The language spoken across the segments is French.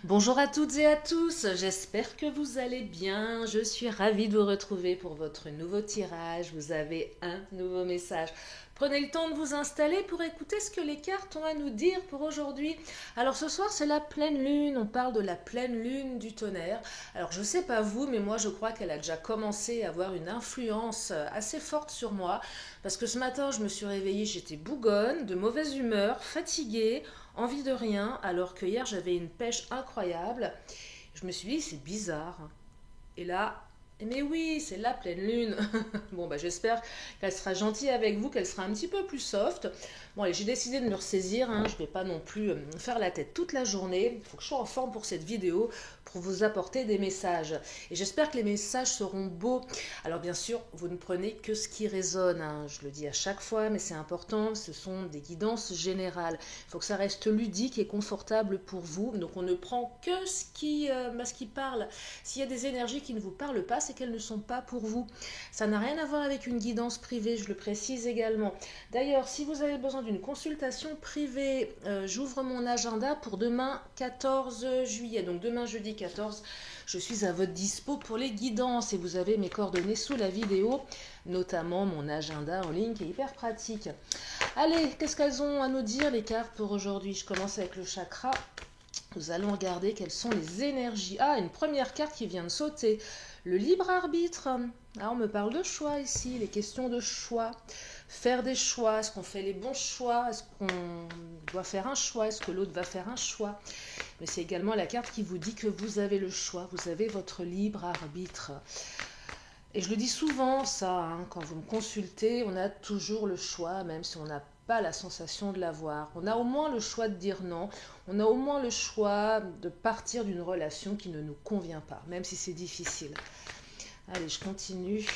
Bonjour à toutes et à tous, j'espère que vous allez bien. Je suis ravie de vous retrouver pour votre nouveau tirage. Vous avez un nouveau message. Prenez le temps de vous installer pour écouter ce que les cartes ont à nous dire pour aujourd'hui. Alors ce soir c'est la pleine lune, on parle de la pleine lune du tonnerre. Alors je sais pas vous, mais moi je crois qu'elle a déjà commencé à avoir une influence assez forte sur moi. Parce que ce matin je me suis réveillée, j'étais bougonne, de mauvaise humeur, fatiguée, envie de rien, alors que hier j'avais une pêche incroyable. Je me suis dit, c'est bizarre. Et là, mais oui, c'est la pleine lune. Bon, bah j'espère qu'elle sera gentille avec vous, qu'elle sera un petit peu plus soft. Bon, allez, j'ai décidé de me ressaisir, hein. Je ne vais pas non plus faire la tête toute la journée. Il faut que je sois en forme pour cette vidéo, pour vous apporter des messages. Et j'espère que les messages seront beaux. Alors bien sûr, vous ne prenez que ce qui résonne, hein. Je le dis à chaque fois, mais c'est important. Ce sont des guidances générales. Il faut que ça reste ludique et confortable pour vous. Donc on ne prend que ce qui parle. S'il y a des énergies qui ne vous parlent pas, c'est qu'elles ne sont pas pour vous. Ça n'a rien à voir avec une guidance privée, je le précise également. D'ailleurs, si vous avez besoin d'une consultation privée, j'ouvre mon agenda pour demain 14 juillet. Donc demain jeudi 14, je suis à votre dispo pour les guidances et vous avez mes coordonnées sous la vidéo, notamment mon agenda en ligne qui est hyper pratique. Allez, qu'est-ce qu'elles ont à nous dire les cartes pour aujourd'hui? Je commence avec le chakra. Nous allons regarder quelles sont les énergies. Ah, une première carte qui vient de sauter. Le libre arbitre. Ah, on me parle de choix ici, les questions de choix. Faire des choix, est-ce qu'on fait les bons choix? Est-ce qu'on doit faire un choix? Est-ce que l'autre va faire un choix? Mais c'est également la carte qui vous dit que vous avez le choix, vous avez votre libre arbitre. Et je le dis souvent, ça, hein, quand vous me consultez, on a toujours le choix, même si on n'a pas la sensation de l'avoir. On a au moins le choix de dire non, on a au moins le choix de partir d'une relation qui ne nous convient pas, même si c'est difficile. Allez, je continue.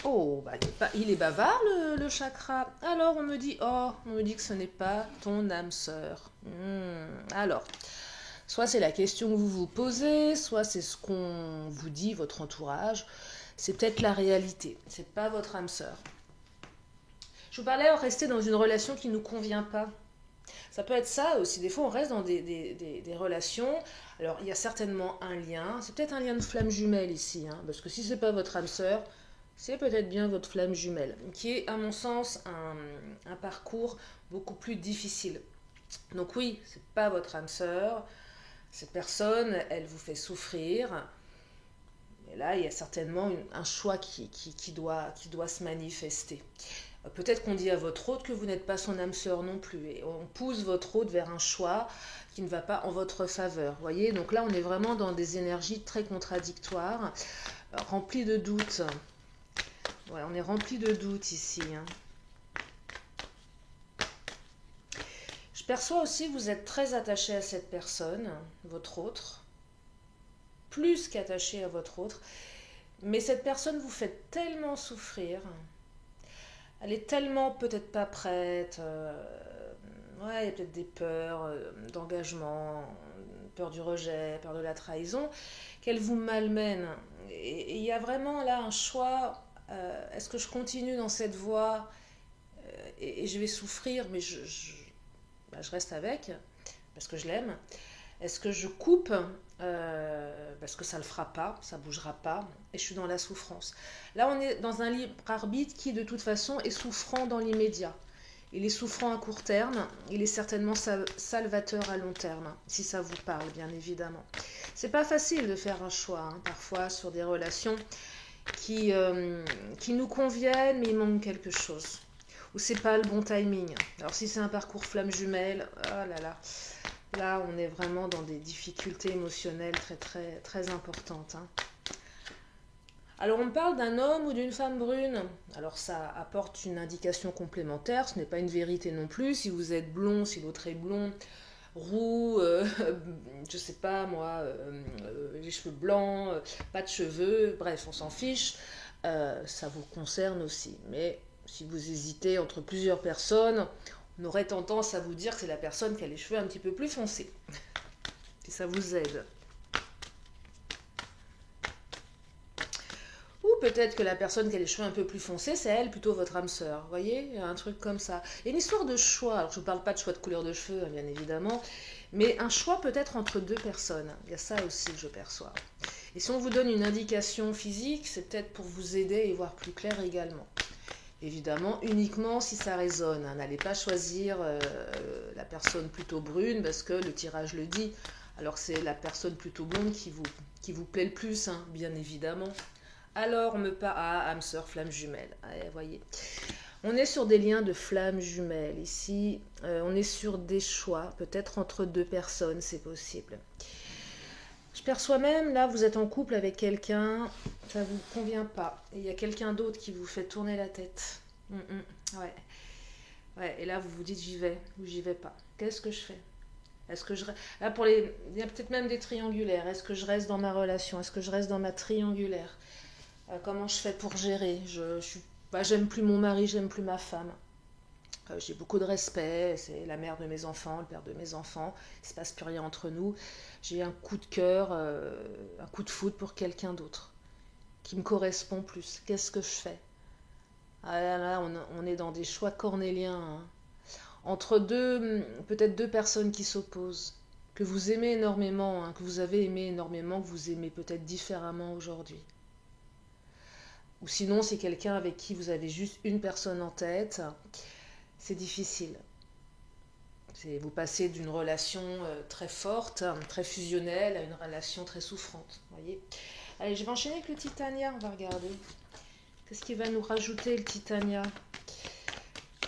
Oh, bah, il est bavard le chakra. Alors on me dit que ce n'est pas ton âme sœur. Alors, soit c'est la question que vous vous posez, soit c'est ce qu'on vous dit, votre entourage. C'est peut-être la réalité. C'est pas votre âme sœur. Je vous parlais de rester dans une relation qui ne nous convient pas. Ça peut être ça aussi. Des fois, on reste dans des relations. Alors, il y a certainement un lien. C'est peut-être un lien de flamme jumelle ici. Hein, parce que si ce n'est pas votre âme sœur, c'est peut-être bien votre flamme jumelle. Qui est, à mon sens, un parcours beaucoup plus difficile. Donc oui, c'est pas votre âme sœur. Cette personne, elle vous fait souffrir. Et là, il y a certainement un choix qui doit se manifester. Peut-être qu'on dit à votre hôte que vous n'êtes pas son âme sœur non plus. Et on pousse votre hôte vers un choix qui ne va pas en votre faveur. Voyez, donc là, on est vraiment dans des énergies très contradictoires, remplies de doutes. Ouais, on est rempli de doutes ici. Hein. Je perçois aussi que vous êtes très attaché à cette personne, votre autre, plus qu'attaché à votre autre. Mais cette personne vous fait tellement souffrir. Elle est tellement peut-être pas prête. Ouais, il y a peut-être des peurs d'engagement, peur du rejet, peur de la trahison, qu'elle vous malmène. Et il y a vraiment là un choix. Est-ce que je continue dans cette voie et je vais souffrir, mais je reste avec parce que je l'aime. Est-ce que je coupe parce que ça ne le fera pas, ça ne bougera pas, et je suis dans la souffrance. Là, on est dans un libre arbitre qui, de toute façon, est souffrant dans l'immédiat. Il est souffrant à court terme, il est certainement salvateur à long terme, si ça vous parle, bien évidemment. C'est pas facile de faire un choix, hein, parfois, sur des relations qui nous conviennent, mais il manque quelque chose. Ou c'est pas le bon timing. Alors, si c'est un parcours flamme jumelle, oh là là. Là, on est vraiment dans des difficultés émotionnelles très, très, très importantes. Hein. Alors, on parle d'un homme ou d'une femme brune. Alors, ça apporte une indication complémentaire. Ce n'est pas une vérité non plus. Si vous êtes blond, si l'autre est blond, roux, je sais pas moi, les cheveux blancs, pas de cheveux, bref, on s'en fiche. Ça vous concerne aussi. Mais si vous hésitez entre plusieurs personnes, on aurait tendance à vous dire que c'est la personne qui a les cheveux un petit peu plus foncés. Si ça vous aide. Ou peut-être que la personne qui a les cheveux un peu plus foncés, c'est elle plutôt votre âme sœur. Vous voyez, un truc comme ça. Il y a une histoire de choix. Alors je ne parle pas de choix de couleur de cheveux, hein, bien évidemment, mais un choix peut-être entre deux personnes. Il y a ça aussi que je perçois. Et si on vous donne une indication physique, c'est peut-être pour vous aider et voir plus clair également. Évidemment, uniquement si ça résonne. Hein. N'allez pas choisir la personne plutôt brune parce que le tirage le dit. Alors que c'est la personne plutôt blonde qui vous plaît le plus, hein, bien évidemment. Alors, on me parle... Ah, âme sœur, flamme jumelle. Ah, voyez. On est sur des liens de flammes jumelles. Ici, on est sur des choix, peut-être entre deux personnes, c'est possible. Je perçois même, là, vous êtes en couple avec quelqu'un, ça ne vous convient pas. Et il y a quelqu'un d'autre qui vous fait tourner la tête. Ouais. Ouais. Et là, vous vous dites, j'y vais ou j'y vais pas. Qu'est-ce que je fais? Est-ce que je... Là, il y a peut-être même des triangulaires. Est-ce que je reste dans ma relation? Est-ce que je reste dans ma triangulaire? Comment je fais pour gérer? J'aime plus mon mari, j'aime plus ma femme. J'ai beaucoup de respect, c'est la mère de mes enfants, le père de mes enfants, il ne se passe plus rien entre nous. J'ai un coup de cœur, un coup de foudre pour quelqu'un d'autre, qui me correspond plus. Qu'est-ce que je fais? Ah là, on est dans des choix cornéliens, hein. Entre peut-être deux personnes qui s'opposent, que vous aimez énormément, hein, que vous avez aimé énormément, que vous aimez peut-être différemment aujourd'hui. Ou sinon, c'est quelqu'un avec qui vous avez juste une personne en tête. C'est difficile. Vous passez d'une relation très forte, très fusionnelle, à une relation très souffrante. Voyez. Allez, je vais enchaîner avec le Titania, on va regarder. Qu'est-ce qu'il va nous rajouter, le Titania?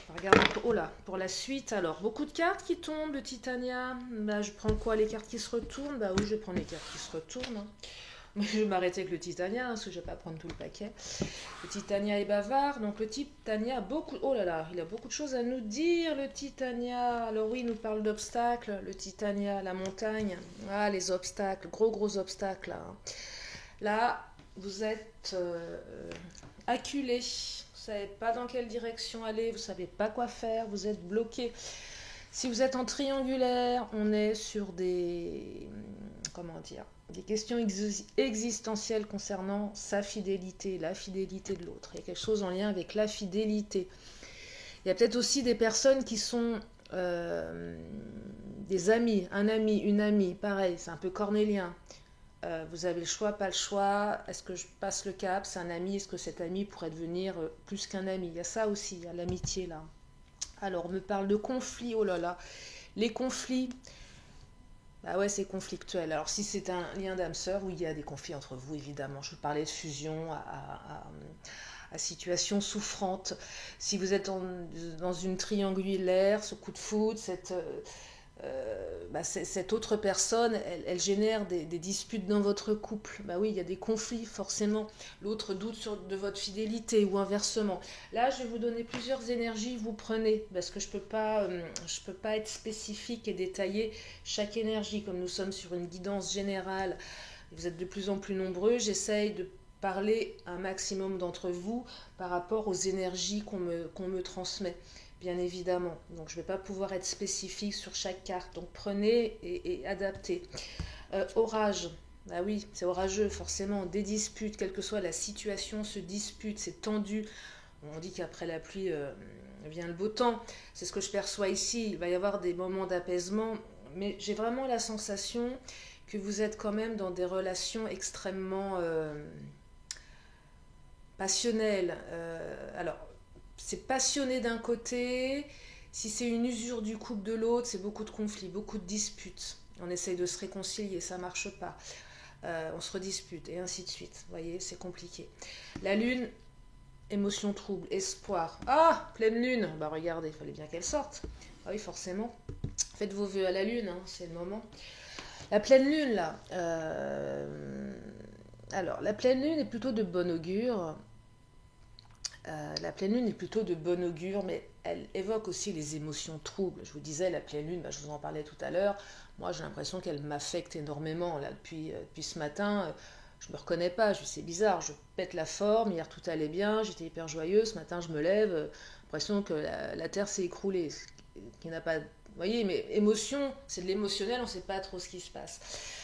On va regarder, oh là, pour la suite. Alors, beaucoup de cartes qui tombent, le Titania. Bah, je prends quoi? Les cartes qui se retournent? Bah oui, je prends les cartes qui se retournent. Hein. Je vais m'arrêter avec le Titania, hein, parce que je ne vais pas prendre tout le paquet. Le Titania est bavard, donc le Titania a beaucoup... Oh là là, il a beaucoup de choses à nous dire, le Titania. Alors oui, il nous parle d'obstacles, le Titania, la montagne. Ah, les obstacles, gros obstacles. Là, là vous êtes acculé. Vous ne savez pas dans quelle direction aller, vous ne savez pas quoi faire, vous êtes bloqué. Si vous êtes en triangulaire, on est sur des... Comment dire? Des questions existentielles concernant sa fidélité, la fidélité de l'autre. Il y a quelque chose en lien avec la fidélité. Il y a peut-être aussi des personnes qui sont des amis, un ami, une amie, pareil, c'est un peu cornélien. Vous avez le choix, pas le choix. Est-ce que je passe le cap? C'est un ami, est-ce que cet ami pourrait devenir plus qu'un ami? Il y a ça aussi, il y a l'amitié là. Alors, on me parle de conflits, oh là là. Les conflits... Bah ouais, c'est conflictuel. Alors si c'est un lien d'âme sœur, oui, il y a des conflits entre vous, évidemment. Je parlais de fusion à situation souffrante. Si vous êtes dans une triangulaire, ce coup de foudre, cette autre personne, elle génère des disputes dans votre couple. Bah oui, il y a des conflits, forcément. L'autre doute de votre fidélité ou inversement. Là, je vais vous donner plusieurs énergies, vous prenez, parce que je peux pas être spécifique et détailler chaque énergie. Comme nous sommes sur une guidance générale, vous êtes de plus en plus nombreux, j'essaye de parler un maximum d'entre vous par rapport aux énergies qu'on me transmet. Bien évidemment. Donc je ne vais pas pouvoir être spécifique sur chaque carte. Donc prenez et adaptez. Orage. Ah oui, c'est orageux, forcément. Des disputes, quelle que soit la situation, se dispute, c'est tendu. On dit qu'après la pluie vient le beau temps. C'est ce que je perçois ici. Il va y avoir des moments d'apaisement. Mais j'ai vraiment la sensation que vous êtes quand même dans des relations extrêmement passionnelles. Alors, c'est passionné d'un côté, si c'est une usure du couple de l'autre, c'est beaucoup de conflits, beaucoup de disputes. On essaye de se réconcilier, ça ne marche pas. On se redispute et ainsi de suite. Vous voyez, c'est compliqué. La lune, émotion trouble, espoir. Ah, pleine lune. Bah regardez, il fallait bien qu'elle sorte. Ah oui, forcément. Faites vos vœux à la lune, hein, c'est le moment. La pleine lune, là. Alors, la pleine lune est plutôt de bon augure. La pleine lune est plutôt de bon augure, mais elle évoque aussi les émotions troubles. Je vous disais, la pleine lune, je vous en parlais tout à l'heure, moi j'ai l'impression qu'elle m'affecte énormément. Là, depuis ce matin, je ne me reconnais pas, c'est bizarre, je pète la forme, hier tout allait bien, j'étais hyper joyeuse, ce matin je me lève, l'impression que la terre s'est écroulée, qui n'a pas... Vous voyez, mais émotion, c'est de l'émotionnel, on ne sait pas trop ce qui se passe.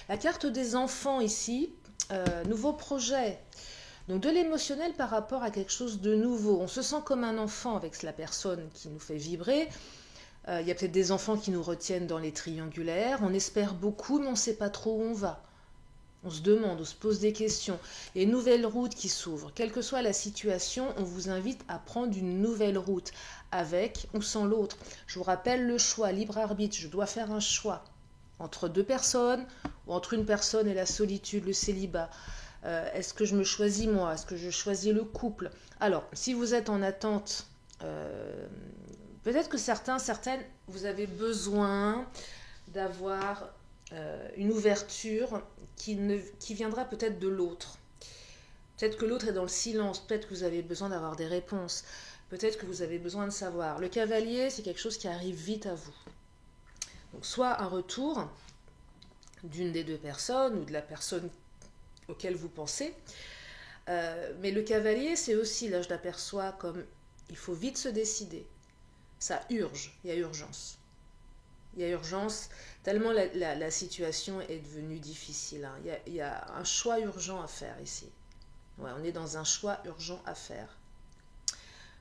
La carte des enfants ici, nouveau projet. Donc de l'émotionnel par rapport à quelque chose de nouveau. On se sent comme un enfant avec la personne qui nous fait vibrer. Il y a peut-être des enfants qui nous retiennent dans les triangulaires. On espère beaucoup, mais on ne sait pas trop où on va. On se demande, on se pose des questions. Il y a une nouvelle route qui s'ouvre. Quelle que soit la situation, on vous invite à prendre une nouvelle route, avec ou sans l'autre. Je vous rappelle le choix, libre arbitre. Je dois faire un choix entre deux personnes, ou entre une personne et la solitude, le célibat. Est-ce que je me choisis moi? Est-ce que je choisis le couple? Alors, si vous êtes en attente, peut-être que certaines, vous avez besoin d'avoir une ouverture qui viendra peut-être de l'autre. Peut-être que l'autre est dans le silence, peut-être que vous avez besoin d'avoir des réponses, peut-être que vous avez besoin de savoir. Le cavalier, c'est quelque chose qui arrive vite à vous. Donc soit un retour d'une des deux personnes ou de la personne auquel vous pensez, mais le cavalier, c'est aussi, là je l'aperçois comme il faut vite se décider. Ça urge, il y a urgence. Il y a urgence, tellement la situation est devenue difficile. Hein. Il y a un choix urgent à faire ici. Ouais, on est dans un choix urgent à faire.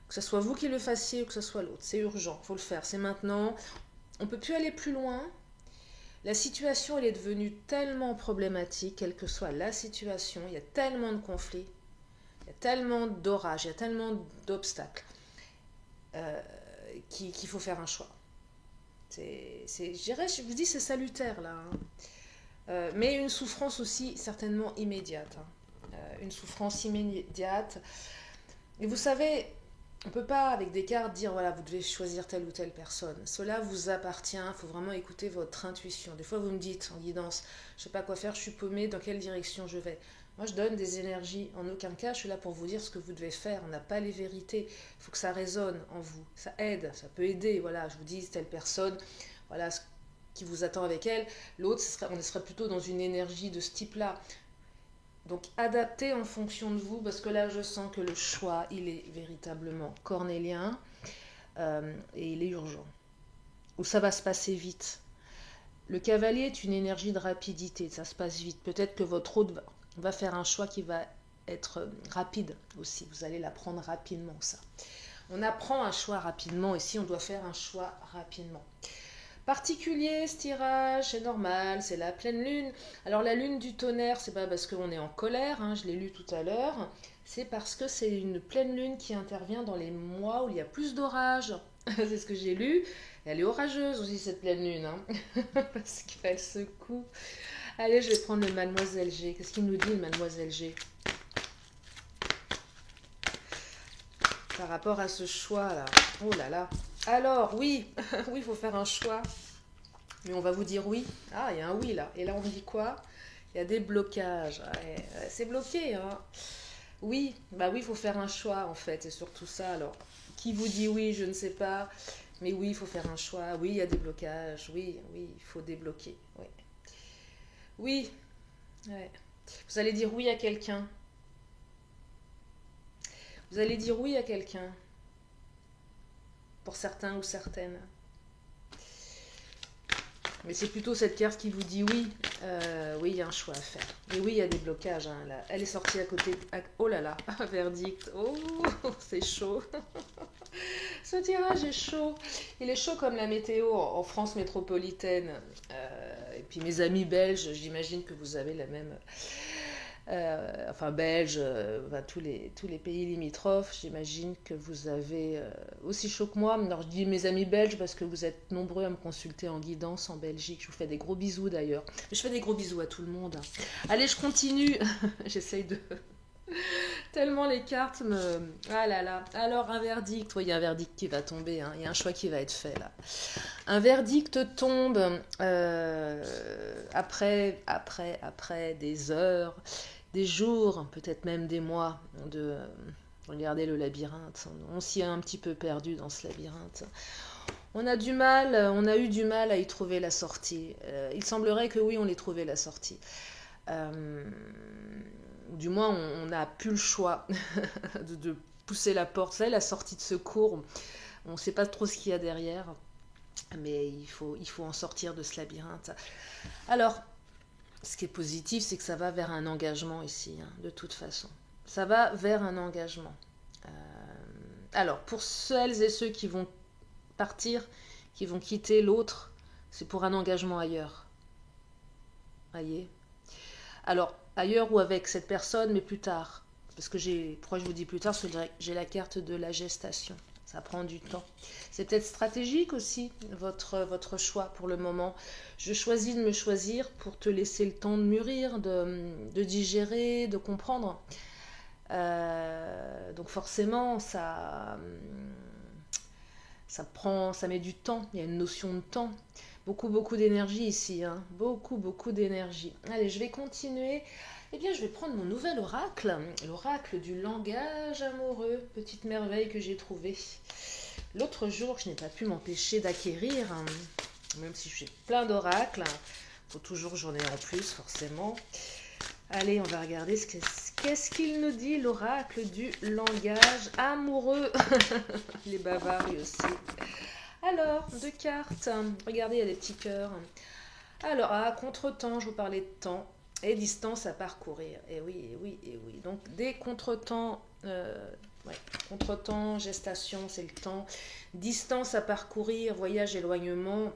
Que ce soit vous qui le fassiez ou que ce soit l'autre, c'est urgent, il faut le faire, c'est maintenant. On ne peut plus aller plus loin. La situation, elle est devenue tellement problématique, quelle que soit la situation, il y a tellement de conflits, il y a tellement d'orages, il y a tellement d'obstacles qu'il faut faire un choix. Je vous dis, c'est salutaire là. Hein. Mais une souffrance aussi certainement immédiate. Hein. Une souffrance immédiate. Et vous savez, on ne peut pas avec des cartes dire voilà, vous devez choisir telle ou telle personne. Cela vous appartient, il faut vraiment écouter votre intuition. Des fois vous me dites en guidance, je ne sais pas quoi faire, je suis paumée, dans quelle direction je vais. Moi je donne des énergies, en aucun cas je suis là pour vous dire ce que vous devez faire, on n'a pas les vérités, il faut que ça résonne en vous, ça aide, ça peut aider, voilà, je vous dis telle personne, voilà ce qui vous attend avec elle, l'autre on serait plutôt dans une énergie de ce type-là. Donc adaptez en fonction de vous, parce que là je sens que le choix, il est véritablement cornélien et il est urgent. Ou ça va se passer vite. Le cavalier est une énergie de rapidité, ça se passe vite. Peut-être que votre hôte va faire un choix qui va être rapide aussi. Vous allez l'apprendre rapidement, ça. On apprend un choix rapidement, ici on doit faire un choix rapidement. Particulier ce tirage, c'est normal, c'est la pleine lune. Alors la lune du tonnerre, c'est pas parce qu'on est en colère, hein, je l'ai lu tout à l'heure, c'est parce que c'est une pleine lune qui intervient dans les mois où il y a plus d'orages. C'est ce que j'ai lu. Et elle est orageuse aussi cette pleine lune, hein, parce qu'elle secoue. Allez, je vais prendre le Mademoiselle G. Qu'est-ce qu'il nous dit le Mademoiselle G par rapport à ce choix là? Oh là là. Alors, oui, oui, il faut faire un choix. Mais on va vous dire oui. Ah, il y a un oui là. Et là, on dit quoi? Il y a des blocages. Ouais, c'est bloqué, hein. Oui, bah oui, il faut faire un choix en fait. C'est surtout ça. Alors, qui vous dit oui, je ne sais pas. Mais oui, il faut faire un choix. Oui, il y a des blocages. Oui, oui, il faut débloquer. Oui. Oui. Ouais. Vous allez dire oui à quelqu'un. Vous allez dire oui à quelqu'un. Pour certains ou certaines. Mais c'est plutôt cette carte qui vous dit oui. Oui, il y a un choix à faire. Et oui, il y a des blocages. Hein, là. Elle est sortie à côté. Oh là là, un verdict. Oh, c'est chaud. Ce tirage est chaud. Il est chaud comme la météo en France métropolitaine. Et puis mes amis belges, j'imagine que vous avez la même... enfin belges, tous les pays limitrophes, j'imagine que vous avez aussi chaud que moi. Alors je dis mes amis belges parce que vous êtes nombreux à me consulter en guidance en Belgique. Je vous fais des gros bisous d'ailleurs. Je fais des gros bisous à tout le monde. Allez, je continue. J'essaye de... Tellement les cartes me... Ah là là. Alors un verdict. Oui, il y a un verdict qui va tomber. Hein. Il y a un choix qui va être fait là. Un verdict tombe après des heures, des jours, peut-être même des mois de regarder le labyrinthe. On s'y a un petit peu perdu dans ce labyrinthe. On a eu du mal à y trouver la sortie. Il semblerait que oui, on ait trouvé la sortie. Du moins, on n'a plus le choix de pousser la porte. Vous savez, la sortie de secours, on ne sait pas trop ce qu'il y a derrière, mais il faut en sortir de ce labyrinthe. Alors, ce qui est positif, c'est que ça va vers un engagement ici, hein, de toute façon. Ça va vers un engagement. Alors, pour celles et ceux qui vont partir, qui vont quitter l'autre, c'est pour un engagement ailleurs. Voyez. Alors, ailleurs ou avec cette personne, mais plus tard. Parce que pourquoi je vous dis plus tard? Parce que j'ai la carte de la gestation. Ça prend du temps. C'est peut-être stratégique aussi, votre choix pour le moment. Je choisis de me choisir pour te laisser le temps de mûrir, de digérer, de comprendre. Donc forcément, ça met du temps. Il y a une notion de temps. Beaucoup d'énergie ici, hein. Beaucoup d'énergie. Allez, je vais continuer. Eh bien, je vais prendre mon nouvel oracle, l'oracle du langage amoureux, petite merveille que j'ai trouvée. L'autre jour, je n'ai pas pu m'empêcher d'acquérir, hein, même si j'ai plein d'oracles. Faut toujours que j'en ai en plus, forcément. Allez, on va regarder qu'est-ce qu'il nous dit, l'oracle du langage amoureux. Il est bavard lui aussi. Alors, 2 cartes. Regardez, il y a des petits cœurs. Alors, contretemps, je vous parlais de temps et distance à parcourir. Et oui, et oui, et oui. Donc, des contretemps, contretemps, gestation, c'est le temps. Distance à parcourir, voyage, éloignement,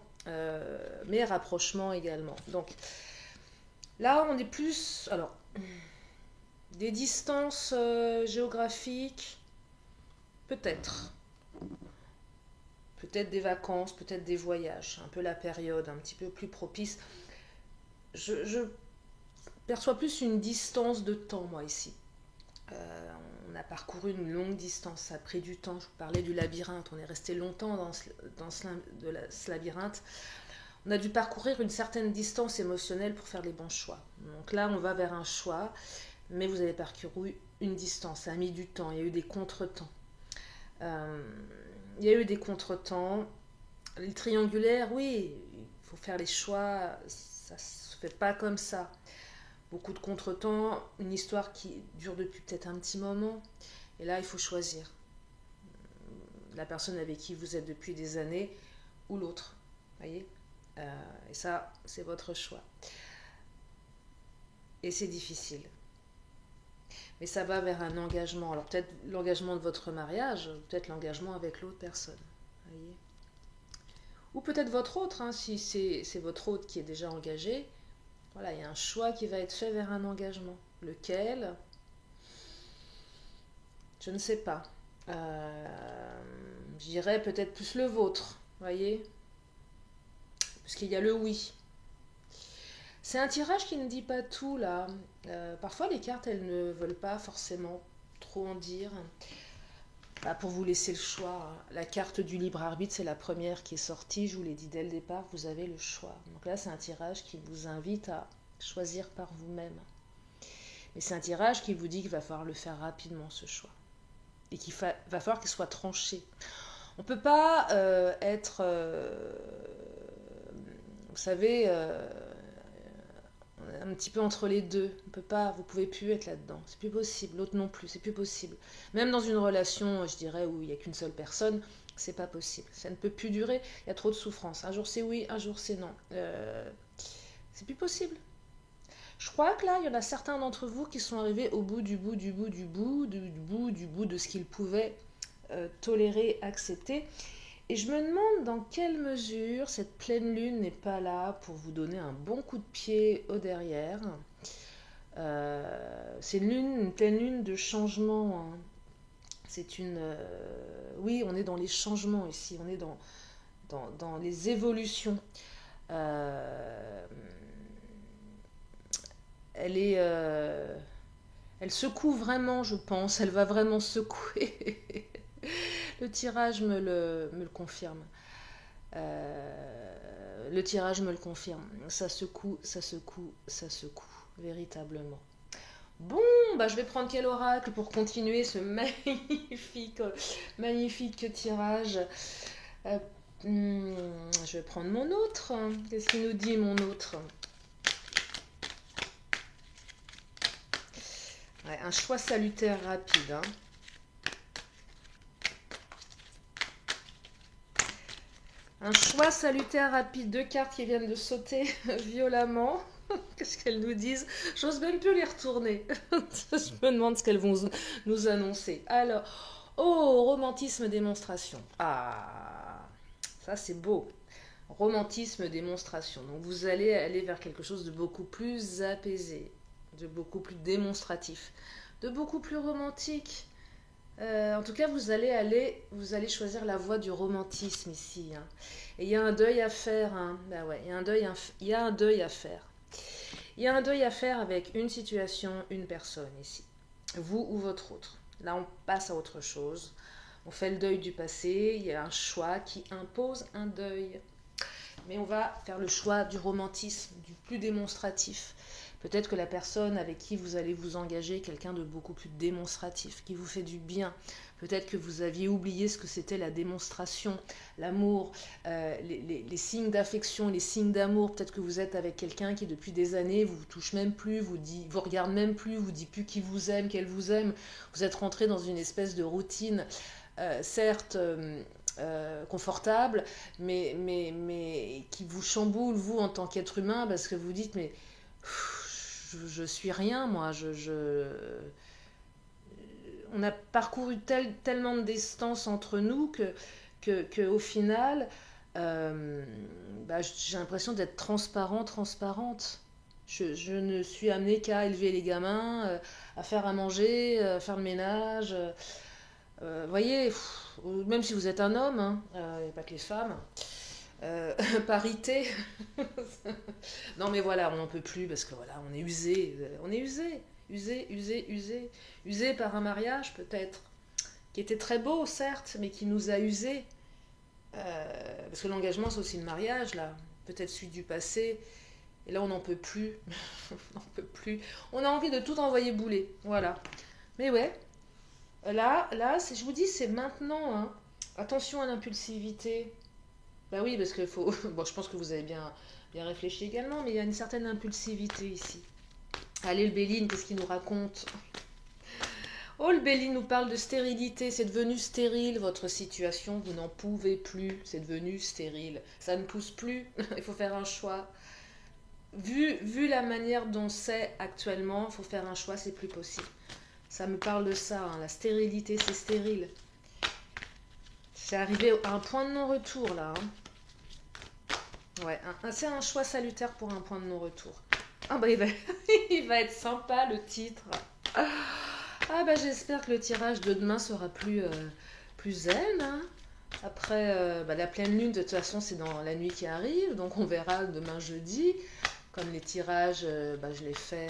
mais rapprochement également. Donc, là, on est plus... Alors, des distances géographiques, peut-être. Peut-être des vacances, peut-être des voyages. Un peu la période, un petit peu plus propice. Je perçois plus une distance de temps, moi, ici. On a parcouru une longue distance, ça a pris du temps. Je vous parlais du labyrinthe, on est resté longtemps dans ce labyrinthe. On a dû parcourir une certaine distance émotionnelle pour faire les bons choix. Donc là, on va vers un choix, mais vous avez parcouru une distance, ça a mis du temps, il y a eu des contretemps. Il y a eu des contretemps. Les triangulaires, oui, il faut faire les choix, ça ne se fait pas comme ça. Beaucoup de contretemps, une histoire qui dure depuis peut-être un petit moment. Et là, il faut choisir. La personne avec qui vous êtes depuis des années ou l'autre. Voyez, et ça, c'est votre choix. Et c'est difficile. Mais ça va vers un engagement. Alors peut-être l'engagement de votre mariage, peut-être l'engagement avec l'autre personne. Voyez, ou peut-être votre autre, hein, si c'est votre autre qui est déjà engagé. Voilà, il y a un choix qui va être fait vers un engagement. Lequel? Je ne sais pas. Je dirais peut-être plus le vôtre, voyez? Parce qu'il y a le oui. C'est un tirage qui ne dit pas tout, là. Parfois, les cartes, elles ne veulent pas forcément trop en dire. Pour vous laisser le choix. La carte du libre arbitre, c'est la première qui est sortie. Je vous l'ai dit dès le départ, vous avez le choix. Donc là, c'est un tirage qui vous invite à choisir par vous-même. Mais c'est un tirage qui vous dit qu'il va falloir le faire rapidement, ce choix. Et qu'il va falloir qu'il soit tranché. On ne peut pas être... vous savez... un petit peu entre les deux. Vous pouvez plus être là-dedans. C'est plus possible. L'autre non plus, c'est plus possible. Même dans une relation, je dirais, où il n'y a qu'une seule personne, c'est pas possible. Ça ne peut plus durer. Il y a trop de souffrance. Un jour c'est oui, un jour c'est non. C'est plus possible. Je crois que là, il y en a certains d'entre vous qui sont arrivés au bout de ce qu'ils pouvaient tolérer, accepter. Et je me demande dans quelle mesure cette pleine lune n'est pas là pour vous donner un bon coup de pied au derrière. C'est une pleine lune de changement. Hein. C'est une... oui, on est dans les changements ici, on est dans les évolutions. Elle secoue vraiment, je pense, elle va vraiment secouer. Le tirage me le confirme. Le tirage me le confirme. Ça secoue, véritablement. Bon, je vais prendre quel oracle pour continuer ce magnifique tirage. Je vais prendre mon autre. Qu'est-ce qu'il nous dit, mon autre? Ouais, un choix salutaire rapide. Hein. Un choix salutaire rapide. 2 cartes qui viennent de sauter violemment. Qu'est-ce qu'elles nous disent? J'ose même plus les retourner. Je me demande ce qu'elles vont nous annoncer. Alors, oh, romantisme démonstration. Ah, ça c'est beau. Romantisme démonstration. Donc vous allez aller vers quelque chose de beaucoup plus apaisé, de beaucoup plus démonstratif, de beaucoup plus romantique. En tout cas, vous allez choisir la voie du romantisme ici, hein. Et il y a un deuil à faire, hein. Bah ouais, il y a un deuil, il y a un deuil à faire. Il y a un deuil à faire avec une situation, une personne ici. Vous ou votre autre. Là, on passe à autre chose. On fait le deuil du passé. Il y a un choix qui impose un deuil. Mais on va faire le choix du romantisme, du plus démonstratif. Peut-être que la personne avec qui vous allez vous engager est quelqu'un de beaucoup plus démonstratif, qui vous fait du bien. Peut-être que vous aviez oublié ce que c'était la démonstration, l'amour, les signes d'affection, les signes d'amour. Peut-être que vous êtes avec quelqu'un qui depuis des années vous touche même plus, vous regarde même plus, vous dit plus qui vous aime, qu'elle vous aime. Vous êtes rentré dans une espèce de routine, certes confortable, mais qui vous chamboule, vous, en tant qu'être humain, parce que vous dites, mais je suis rien, moi, on a parcouru tellement de distance entre nous que au final, j'ai l'impression d'être transparente. Je ne suis amenée qu'à élever les gamins, à faire à manger, à faire le ménage. Voyez, même si vous êtes un homme, hein, il n'y a pas que les femmes. Parité. Non mais voilà, on n'en peut plus parce que voilà, on est usé. On est usé par un mariage peut-être, qui était très beau certes, mais qui nous a usés. Parce que l'engagement c'est aussi le mariage là, peut-être celui du passé. Et là on n'en peut plus. On n'en peut plus. On a envie de tout envoyer bouler. Voilà. Mais ouais, là, je vous dis, c'est maintenant, hein. Attention à l'impulsivité. Bah oui, parce que faut. Bon, je pense que vous avez bien réfléchi également, mais il y a une certaine impulsivité ici. Allez, le Béline, qu'est-ce qu'il nous raconte? Oh, le Béline nous parle de stérilité. C'est devenu stérile, votre situation. Vous n'en pouvez plus. C'est devenu stérile. Ça ne pousse plus. Il faut faire un choix. Vu la manière dont c'est actuellement, il faut faire un choix, c'est plus possible. Ça me parle de ça, hein. La stérilité, c'est stérile. C'est arrivé à un point de non-retour, là, hein. Ouais, c'est un choix salutaire pour un point de non-retour. Ah bah il va être sympa, le titre. Ah bah j'espère que le tirage de demain sera plus zen, hein. Après, la pleine lune, de toute façon, c'est dans la nuit qui arrive, donc on verra demain jeudi. Comme les tirages, je les fais...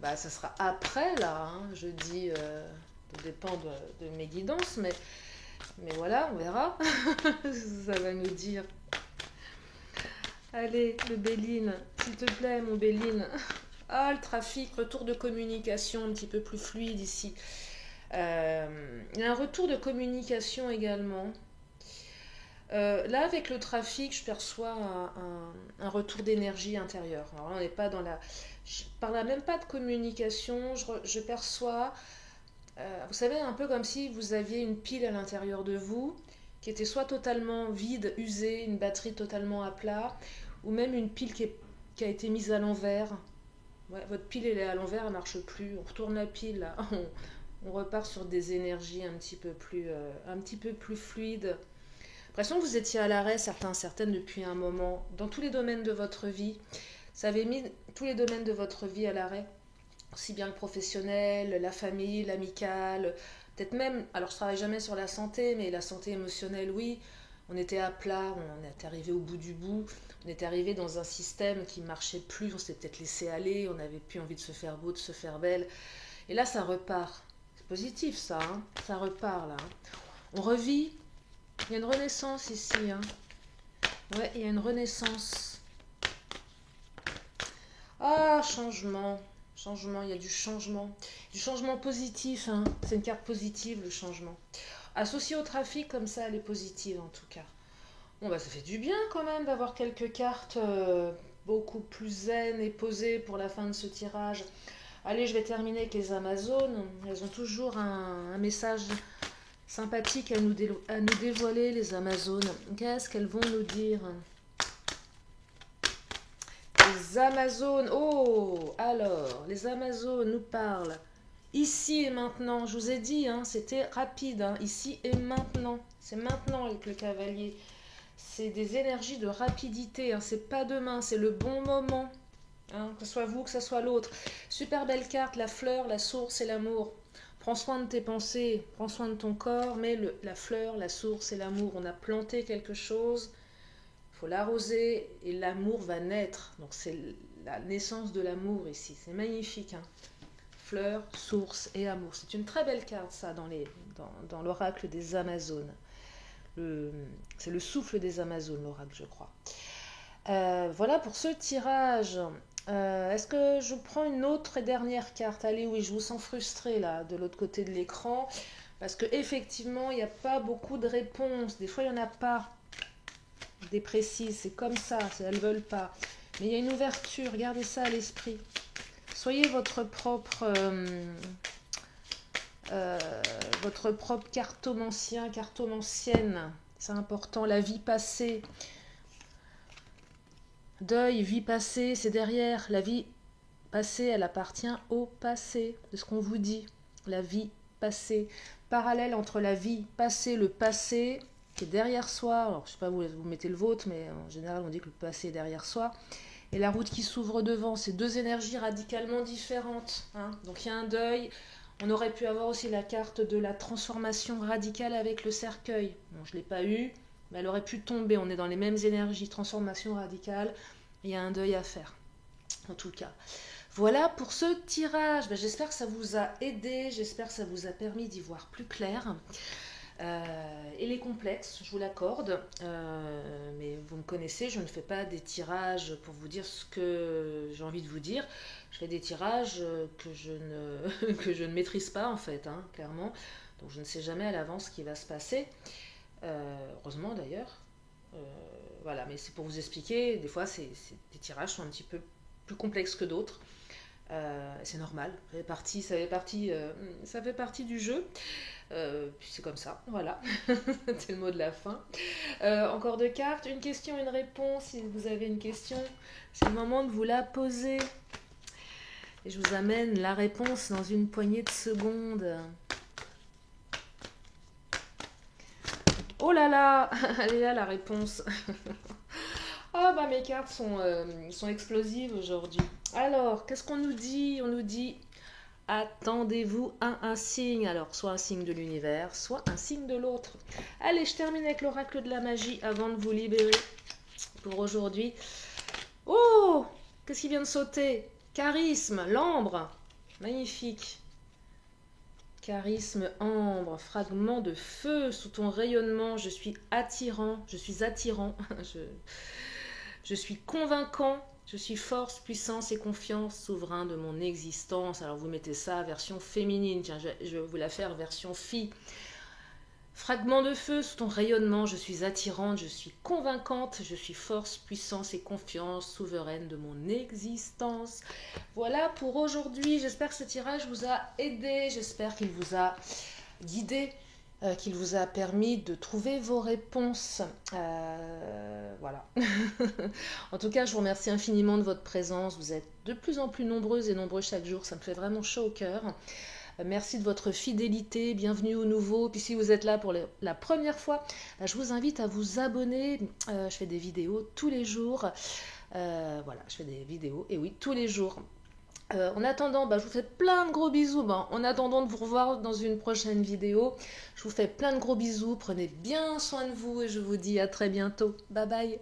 ça sera après, là, hein, jeudi, ça dépend de mes guidances, mais voilà, on verra. Ça va nous dire. Allez, le Béline, s'il te plaît, mon Béline. Ah, le trafic, retour de communication un petit peu plus fluide ici. Il y a un retour de communication également. Là, avec le trafic, je perçois un retour d'énergie intérieure. Alors là, on n'est pas dans la... Je parle même pas de communication, je perçois... vous savez, un peu comme si vous aviez une pile à l'intérieur de vous, qui était soit totalement vide, usée, une batterie totalement à plat, ou même une pile qui a été mise à l'envers. Ouais, votre pile, elle est à l'envers, elle ne marche plus. On retourne la pile, là. On repart sur des énergies un petit peu plus fluides. L'impression que vous étiez à l'arrêt, certaines, depuis un moment, dans tous les domaines de votre vie. Ça avait mis tous les domaines de votre vie à l'arrêt, aussi bien le professionnel, la famille, l'amical, peut-être même, alors je travaille jamais sur la santé, mais la santé émotionnelle, oui, on était à plat, on est arrivé au bout du bout, on était arrivé dans un système qui marchait plus, on s'était peut-être laissé aller, on n'avait plus envie de se faire beau, de se faire belle, et là ça repart. C'est positif ça, hein, ça repart là. On revit. Il y a une renaissance ici, hein. Ouais, il y a une renaissance. Ah, changement. Changement, il y a du changement. Du changement positif, hein. C'est une carte positive, le changement. Associée au trafic, comme ça, elle est positive, en tout cas. Bon, ça fait du bien, quand même, d'avoir quelques cartes beaucoup plus zen et posées pour la fin de ce tirage. Allez, je vais terminer avec les Amazones. Elles ont toujours un message... sympathique à nous dévoiler, les Amazones. Qu'est-ce qu'elles vont nous dire? Les Amazones. Oh, alors, les Amazones nous parlent. Ici et maintenant, je vous ai dit, hein, c'était rapide. Hein, ici et maintenant. C'est maintenant avec le cavalier. C'est des énergies de rapidité. Hein, c'est pas demain, c'est le bon moment. Hein, que ce soit vous, que ce soit l'autre. Super belle carte, la fleur, la source et l'amour. Prends soin de tes pensées, prends soin de ton corps, mais la fleur, la source et l'amour. On a planté quelque chose. Il faut l'arroser et l'amour va naître. Donc c'est la naissance de l'amour ici. C'est magnifique. Hein. Fleur, source et amour. C'est une très belle carte ça dans l'oracle des Amazones. C'est le souffle des Amazones, l'oracle, je crois. Voilà pour ce tirage. Est-ce que je prends une autre et dernière carte? Allez, oui, je vous sens frustré là, de l'autre côté de l'écran. Parce qu'effectivement, il n'y a pas beaucoup de réponses. Des fois, il n'y en a pas. Des précises, c'est comme ça, elles ne veulent pas. Mais il y a une ouverture, gardez ça à l'esprit. Soyez votre propre cartomancien, cartomancienne. C'est important, la vie passée. Deuil, vie passée, c'est derrière. La vie passée, elle appartient au passé. C'est ce qu'on vous dit. La vie passée. Parallèle entre la vie passée, le passé, qui est derrière soi. Alors, je ne sais pas, vous mettez le vôtre, mais en général, on dit que le passé est derrière soi. Et la route qui s'ouvre devant, c'est deux énergies radicalement différentes. Hein. Donc, il y a un deuil. On aurait pu avoir aussi la carte de la transformation radicale avec le cercueil. Bon, je ne l'ai pas eu, mais elle aurait pu tomber. On est dans les mêmes énergies. Transformation radicale. Il y a un deuil à faire, en tout cas. Voilà pour ce tirage. J'espère que ça vous a aidé. J'espère que ça vous a permis d'y voir plus clair. Il est complexe, je vous l'accorde, mais vous me connaissez, je ne fais pas des tirages pour vous dire ce que j'ai envie de vous dire. Je fais des tirages que je ne maîtrise pas en fait, hein, clairement. Donc je ne sais jamais à l'avance ce qui va se passer. Heureusement d'ailleurs. Voilà, mais c'est pour vous expliquer, des fois des tirages sont un petit peu plus complexes que d'autres. C'est normal, ça fait partie du jeu. Puis c'est comme ça, voilà. C'est le mot de la fin. Encore deux cartes, une question, une réponse. Si vous avez une question, c'est le moment de vous la poser. Et je vous amène la réponse dans une poignée de secondes. Oh là là, elle est là la réponse. Ah bah mes cartes sont explosives aujourd'hui. Alors, qu'est-ce qu'on nous dit? On nous dit, attendez-vous à un signe. Alors, soit un signe de l'univers, soit un signe de l'autre. Allez, je termine avec l'oracle de la magie avant de vous libérer pour aujourd'hui. Oh, qu'est-ce qui vient de sauter? Charisme, l'ambre. Magnifique. Charisme, ambre, fragment de feu sous ton rayonnement. Je suis attirant, je suis attirant. Je suis convaincant, je suis force, puissance et confiance, souverain de mon existence. Alors vous mettez ça version féminine, tiens, je vais vous la faire version fille. Fragment de feu sous ton rayonnement, je suis attirante, je suis convaincante, je suis force, puissance et confiance, souveraine de mon existence. Voilà pour aujourd'hui, j'espère que ce tirage vous a aidé, j'espère qu'il vous a guidé. Qu'il vous a permis de trouver vos réponses. Voilà. En tout cas, je vous remercie infiniment de votre présence. Vous êtes de plus en plus nombreuses et nombreux chaque jour. Ça me fait vraiment chaud au cœur. Merci de votre fidélité. Bienvenue aux nouveaux. Puis si vous êtes là pour la première fois, je vous invite à vous abonner. Je fais des vidéos tous les jours. Voilà, je fais des vidéos. Et oui, tous les jours. En attendant, je vous fais plein de gros bisous. En attendant de vous revoir dans une prochaine vidéo, je vous fais plein de gros bisous. Prenez bien soin de vous et je vous dis à très bientôt. Bye bye.